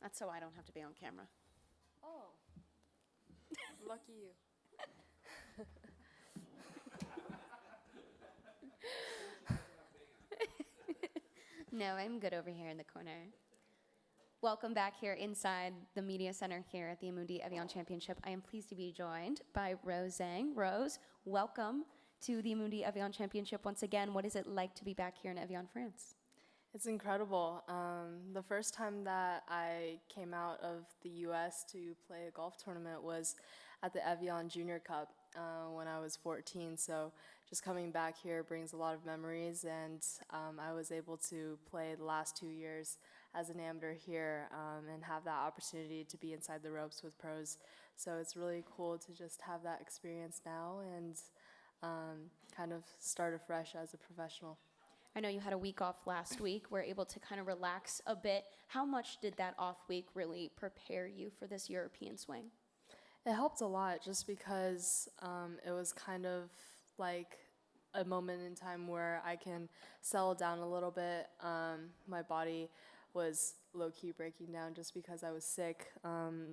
That's so I don't have to be on camera. Oh, lucky you. No, I'm good over here in the corner. Welcome back here inside the Media Center here at the Amundi Evian Championship. I am pleased to be joined by Rose Zhang. Rose, welcome to the Amundi Evian Championship once again. What is it like to be back here in Evian, France? It's incredible. The first time that I came out of the U.S. to play a golf tournament was at the Evian Junior Cup when I was 14. So just coming back here brings a lot of memories, and I was able to play the last 2 years as an amateur here and have that opportunity to be inside the ropes with pros. So it's really cool to just have that experience now and kind of start afresh as a professional. I know you had a week off last week. We're able to kind of relax a bit. How much did that off week really prepare you for this European swing? It helped a lot just because it was kind of like a moment in time where I can settle down a little bit. My body was low-key breaking down just because I was sick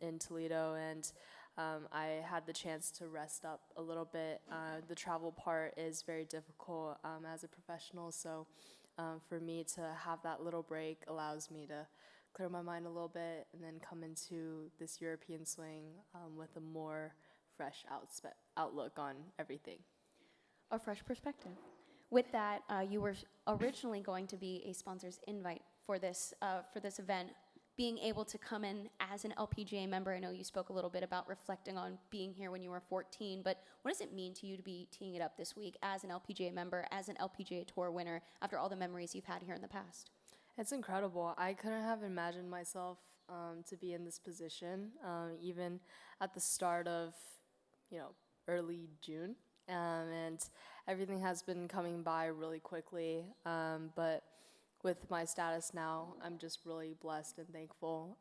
in Toledo, and I had the chance to rest up a little bit. The travel part is very difficult as a professional, so for me to have that little break allows me to clear my mind a little bit and then come into this European swing with a more fresh outlook on everything. A fresh perspective. With that, you were originally going to be a sponsor's invite for this event. Being able to come in as an LPGA member, I know you spoke a little bit about reflecting on being here when you were 14, but what does it mean to you to be teeing it up this week as an LPGA member, as an LPGA Tour winner, after all the memories you've had here in the past? It's incredible. I couldn't have imagined myself to be in this position, even at the start of, early June. And everything has been coming by really quickly. But with my status now, I'm just really blessed and thankful.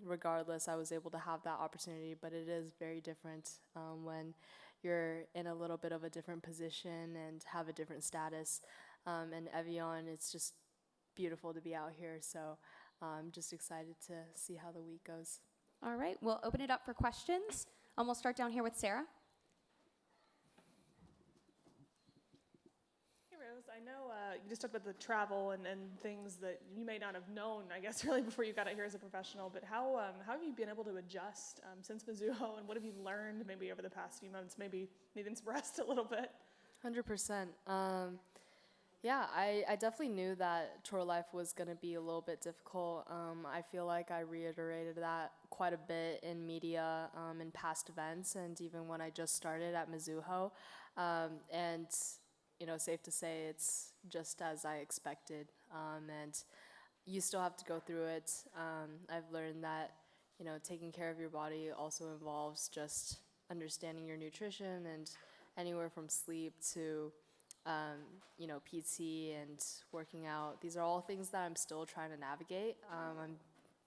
Regardless, I was able to have that opportunity, but it is very different when you're in a little bit of a different position and have a different status. And Evian, it's just beautiful to be out here, so I'm just excited to see how the week goes. All right, we'll open it up for questions. We'll start down here with Sarah. I know you just talked about the travel and things that you may not have known, I guess, really before you got out here as a professional, but how have you been able to adjust since Mizuho, and what have you learned maybe over the past few months, maybe needing some rest a little bit? 100%. Yeah, I definitely knew that tour life was going to be a little bit difficult. I feel like I reiterated that quite a bit in media in past events, and even when I just started at Mizuho. And safe to say it's just as I expected, and you still have to go through it. I've learned that, taking care of your body also involves just understanding your nutrition, and anywhere from sleep to, PT and working out. These are all things that I'm still trying to navigate. I'm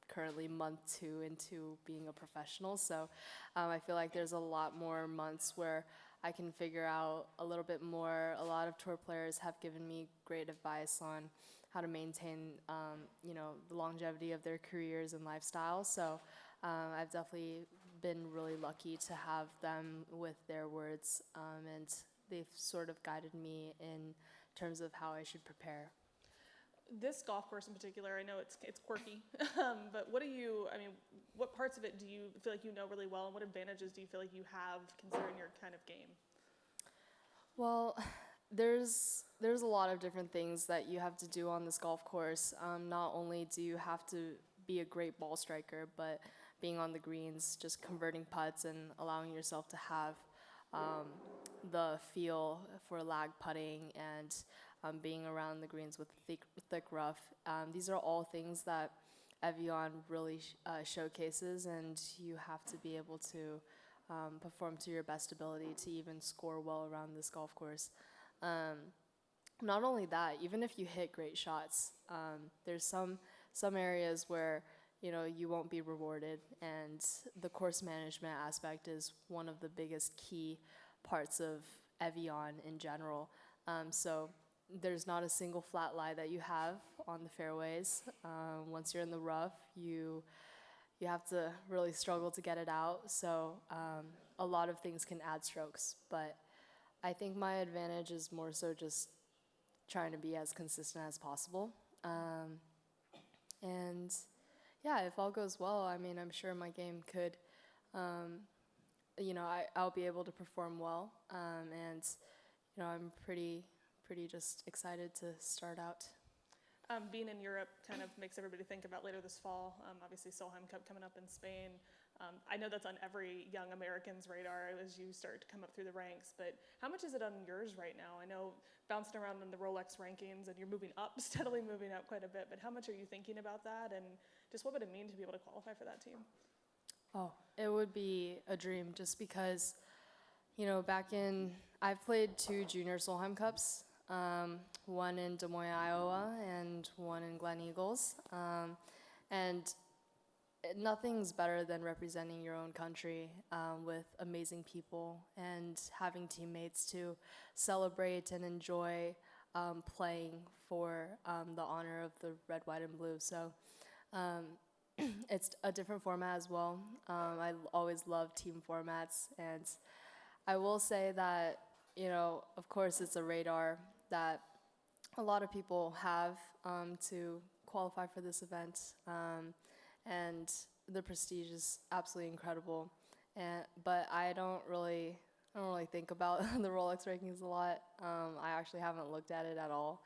currently month 2 into being a professional, so I feel like there's a lot more months where I can figure out a little bit more. A lot of tour players have given me great advice on how to maintain, the longevity of their careers and lifestyles. So I've definitely been really lucky to have them with their words, and they've sort of guided me in terms of how I should prepare. This golf course in particular, I know it's quirky, but what parts of it do you feel like you know really well, and what advantages do you feel like you have considering your kind of game? Well, there's a lot of different things that you have to do on this golf course. Not only do you have to be a great ball striker, but being on the greens, just converting putts and allowing yourself to have the feel for lag putting and being around the greens with thick rough. These are all things that Evian really showcases, and you have to be able to perform to your best ability to even score well around this golf course. Not only that, even if you hit great shots, there's some areas where you won't be rewarded, and the course management aspect is one of the biggest key parts of Evian in general. So there's not a single flat lie that you have on the fairways. Once you're in the rough, you have to really struggle to get it out. So a lot of things can add strokes, but I think my advantage is more so just trying to be as consistent as possible. And yeah, if all goes well, I mean, I'm sure my game could, I'll be able to perform well. And, I'm pretty just excited to start out. Being in Europe kind of makes everybody think about later this fall. Obviously, Solheim Cup coming up in Spain. I know that's on every young American's radar as you start to come up through the ranks, but how much is it on yours right now? I know bouncing around in the Rolex rankings and you're moving up, steadily moving up quite a bit, but how much are you thinking about that, and just what would it mean to be able to qualify for that team? Oh, it would be a dream just because, I've played 2 junior Solheim Cups, one in Des Moines, Iowa, and one in Glen Eagles. And nothing's better than representing your own country with amazing people and having teammates to celebrate and enjoy playing for the honor of the red, white, and blue. So it's a different format as well. I always love team formats, and I will say that, of course it's a radar that a lot of people have to qualify for this event. And the prestige is absolutely incredible, but I don't really think about the Rolex rankings a lot. I actually haven't looked at it at all,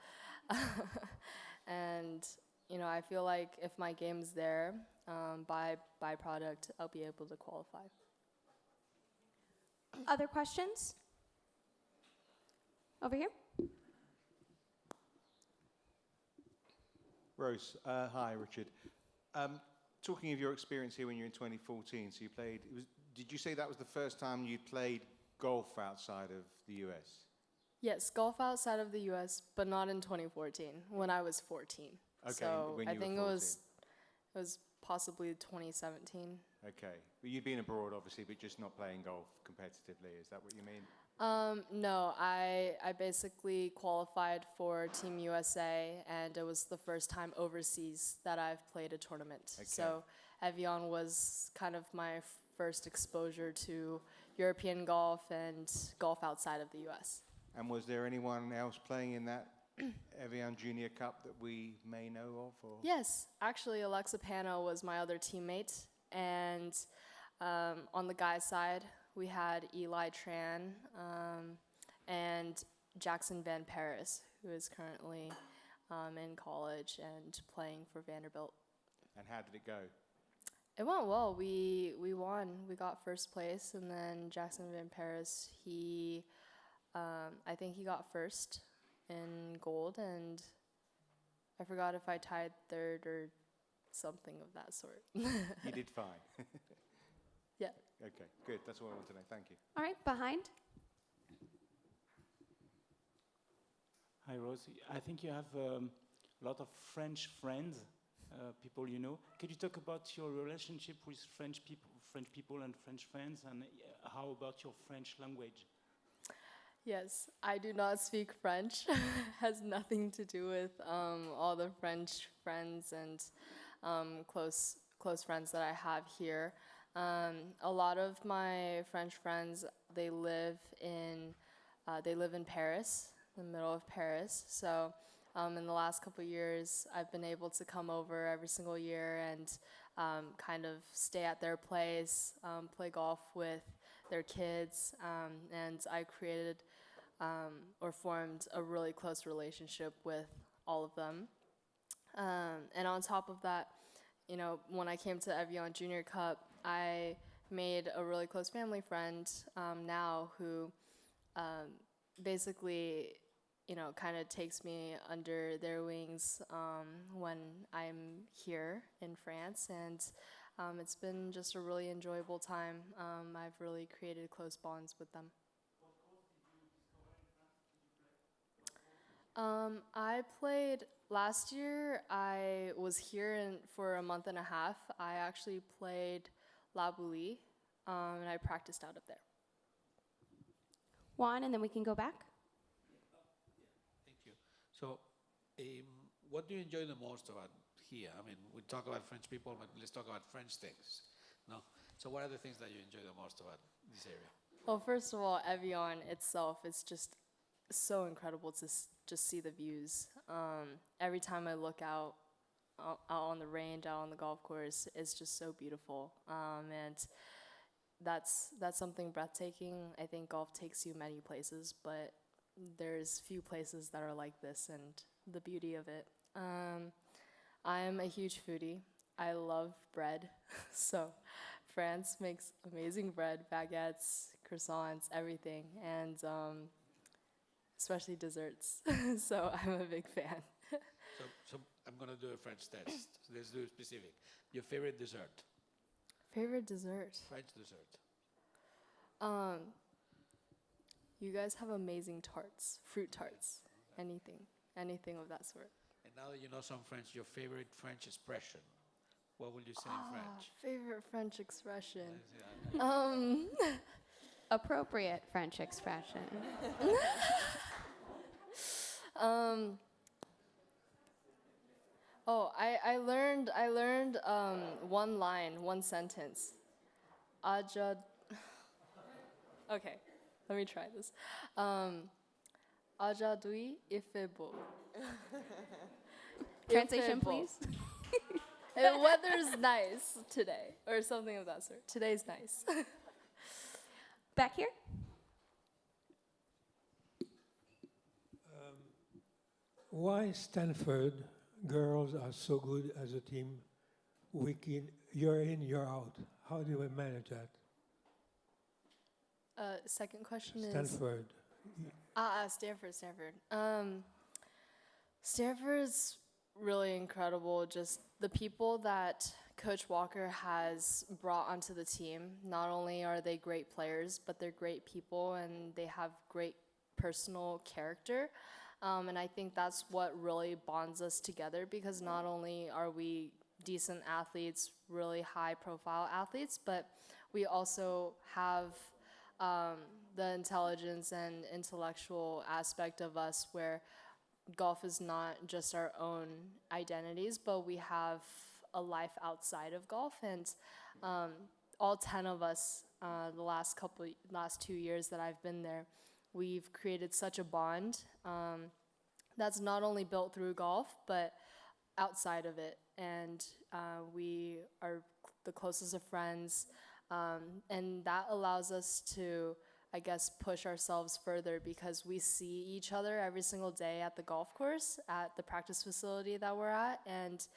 and I feel like if my game's there, by byproduct, I'll be able to qualify. Other questions? Over here. Rose, hi, Richard. Talking of your experience here when you were in 2014, so you played, did you say that was the first time you played golf outside of the US? Yes, golf outside of the US, but not in 2014, when I was 14. Okay, so when you I think were 14. it was possibly 2017. Okay, but you'd been abroad, obviously, but just not playing golf competitively, is that what you mean? No, I basically qualified for Team USA, and it was the first time overseas that I've played a tournament. Okay. So Evian was kind of my first exposure to European golf and golf outside of the US. And was there anyone else playing in that Evian Junior Cup that we may know of? Or? Yes, actually Alexa Pano was my other teammate, and on the guys' side, we had Eli Tran and Jackson Van Paris, who is currently in college and playing for Vanderbilt. And how did it go? It went well. We won. We got first place, and then Jackson Van Paris, I think he got first in gold, and I forgot if I tied third or something of that sort. You did fine. Yeah. Okay, good. That's all I want to know. Thank you. All right, behind. Hi, Rose. I think you have a lot of French friends, people you know. Could you talk about your relationship with French people and French friends, and how about your French language? Yes, I do not speak French. Has nothing to do with all the French friends and close friends that I have here. A lot of my French friends, they live in Paris, the middle of Paris. So in the last couple of years, I've been able to come over every single year and kind of stay at their place, play golf with their kids, and I created or formed a really close relationship with all of them. And on top of that, when I came to Evian Junior Cup, I made a really close family friend now who basically, kind of takes me under their wings when I'm here in France, and it's been just a really enjoyable time. I've really created close bonds with them. I played last year. I was here for a month and a half. I actually played La Boulie, and I practiced out of there. Juan, and then we can go back. Thank you. what do you enjoy the most about here? I mean, we talk about French people, but let's talk about French things. No? So what are the things that you enjoy the most about this area? Well, first of all, Evian itself is just so incredible to just see the views. Every time I look out on the range, out on the golf course, it's just so beautiful. And that's something breathtaking. I think golf takes you many places, but there's few places that are like this and the beauty of it. I'm a huge foodie. I love bread. So France makes amazing bread, baguettes, croissants, everything, and especially desserts. So I'm a big fan. So I'm going to do a French test. So let's do it specific. Your favorite dessert? Favorite dessert? French dessert. You guys have amazing tarts, fruit tarts, anything of that sort. And now that you know some French, your favorite French expression? What will you say in French? Favorite French expression? Appropriate French expression. I learned one line, one sentence. Okay, let me try this. Aujourd'hui, il fait beau. Translation, please. The weather's nice today, or something of that sort. Today's nice. Back here. Why Stanford girls are so good as a team, week in, year out? How do we manage that? Second question is... Stanford. Stanford. Stanford's really incredible. Just the people that Coach Walker has brought onto the team. Not only are they great players, but they're great people and they have great personal character. And I think that's what really bonds us together, because not only are we decent athletes, really high profile athletes, but we also have the intelligence and intellectual aspect of us where golf is not just our own identities, but we have a life outside of golf. And all 10 of us, the last 2 years that I've been there, we've created such a bond that's not only built through golf, but outside of it. And we are the closest of friends. And that allows us to, I guess, push ourselves further, because we see each other every single day at the golf course, at the practice facility that we're at, and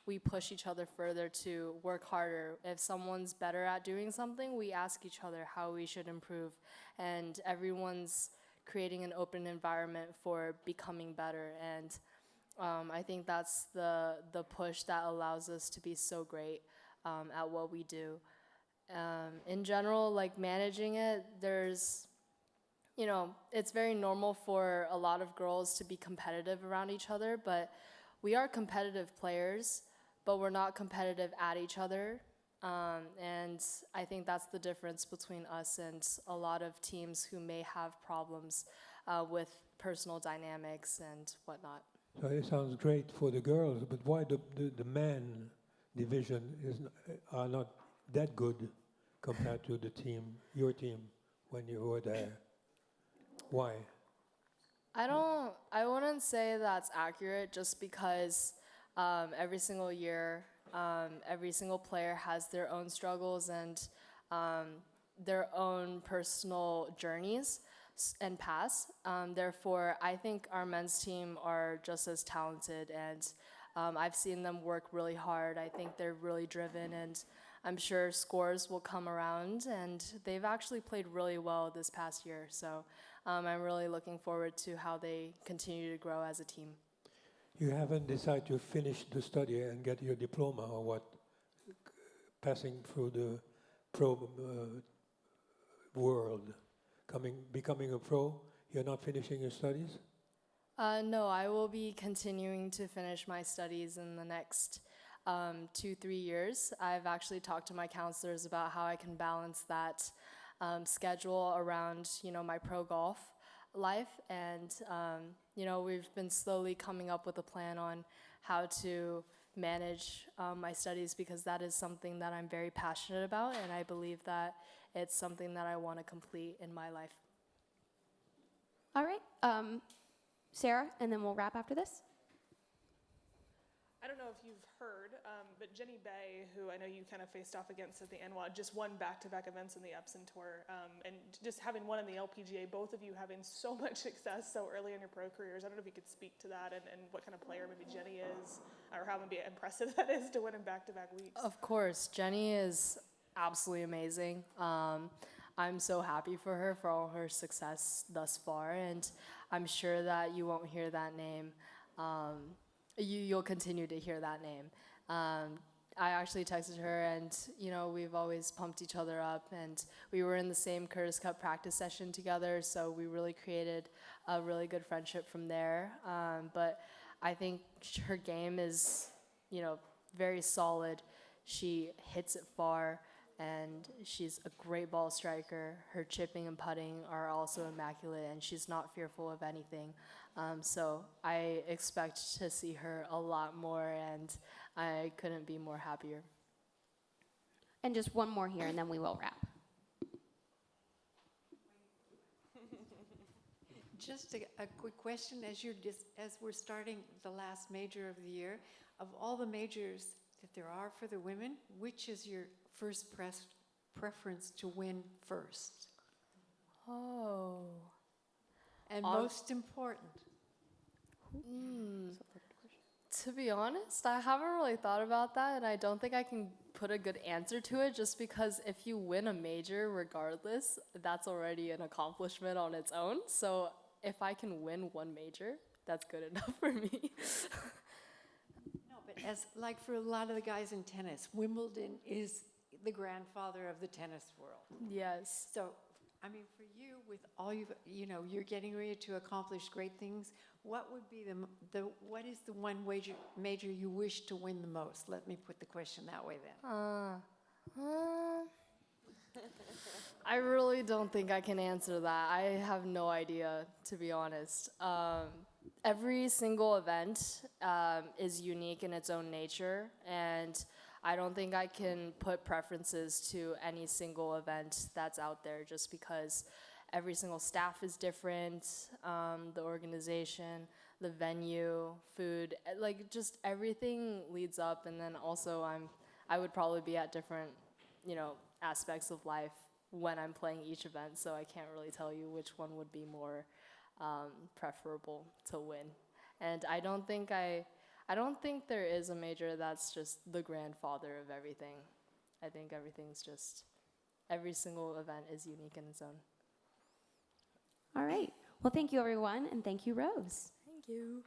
we push each other further to work harder. If someone's better at doing something, we ask each other how we should improve, and everyone's creating an open environment for becoming better. And I think that's the push that allows us to be so great at what we do. In general, like managing it, there's, it's very normal for a lot of girls to be competitive around each other, but we are competitive players, but we're not competitive at each other. And I think that's the difference between us and a lot of teams who may have problems with personal dynamics and whatnot. So it sounds great for the girls, but why the man division are not that good compared to the team, your team, when you were there? Why? I wouldn't say that's accurate, just because every single year, every single player has their own struggles and their own personal journeys and paths. Therefore, I think our men's team are just as talented, and I've seen them work really hard. I think they're really driven, and I'm sure scores will come around, and they've actually played really well this past year. So I'm really looking forward to how they continue to grow as a team. You haven't decided to finish the study and get your diploma, or what? Passing through the pro world, becoming a pro, you're not finishing your studies? No, I will be continuing to finish my studies in the next 2-3 years. I've actually talked to my counselors about how I can balance that schedule around, my pro golf life, and we've been slowly coming up with a plan on how to manage my studies, because that is something that I'm very passionate about, and I believe that it's something that I want to complete in my life. All right, Sarah, and then we'll wrap after this. I don't know if you've heard, but Jenny Bay, who I know you kind of faced off against at the NWA, just won back-to-back events in the Epson Tour. And just having won in the LPGA, both of you having so much success so early in your pro careers, I don't know if you could speak to that and what kind of player maybe Jenny is, or how maybe impressive that is to win in back-to-back weeks. Of course, Jenny is absolutely amazing. I'm so happy for her, for all her success thus far, and I'm sure that you won't hear that name. You'll continue to hear that name. I actually texted her, and we've always pumped each other up, and we were in the same Curtis Cup practice session together, so we really created a really good friendship from there. But I think her game is, very solid. She hits it far, and she's a great ball striker. Her chipping and putting are also immaculate, and she's not fearful of anything. So I expect to see her a lot more, and I couldn't be more happier. And just one more here, and then we will wrap. Just a quick question, as we're starting the last major of the year, of all the majors that there are for the women, which is your first preference to win first? Oh. And most important? To be honest, I haven't really thought about that, and I don't think I can put a good answer to it, just because if you win a major regardless, that's already an accomplishment on its own. So if I can win one major, that's good enough for me. No, but as like for a lot of the guys in tennis, Wimbledon is the grandfather of the tennis world. Yes. So, I mean, for you, with all you're getting ready to accomplish great things. What would be what is the one major you wish to win the most? Let me put the question that way then. I really don't think I can answer that. I have no idea, to be honest. Every single event is unique in its own nature, and I don't think I can put preferences to any single event that's out there, just because every single staff is different, the organization, the venue, food, like just everything leads up. And then also I would probably be at different, aspects of life when I'm playing each event, so I can't really tell you which one would be more preferable to win. And I don't think there is a major that's just the grandfather of everything. I think every single event is unique in its own. All right. Well, thank you, everyone, and thank you, Rose. Thank you.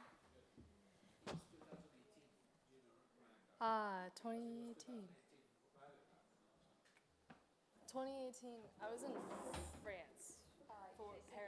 2018. 2018, I was in France for Paris.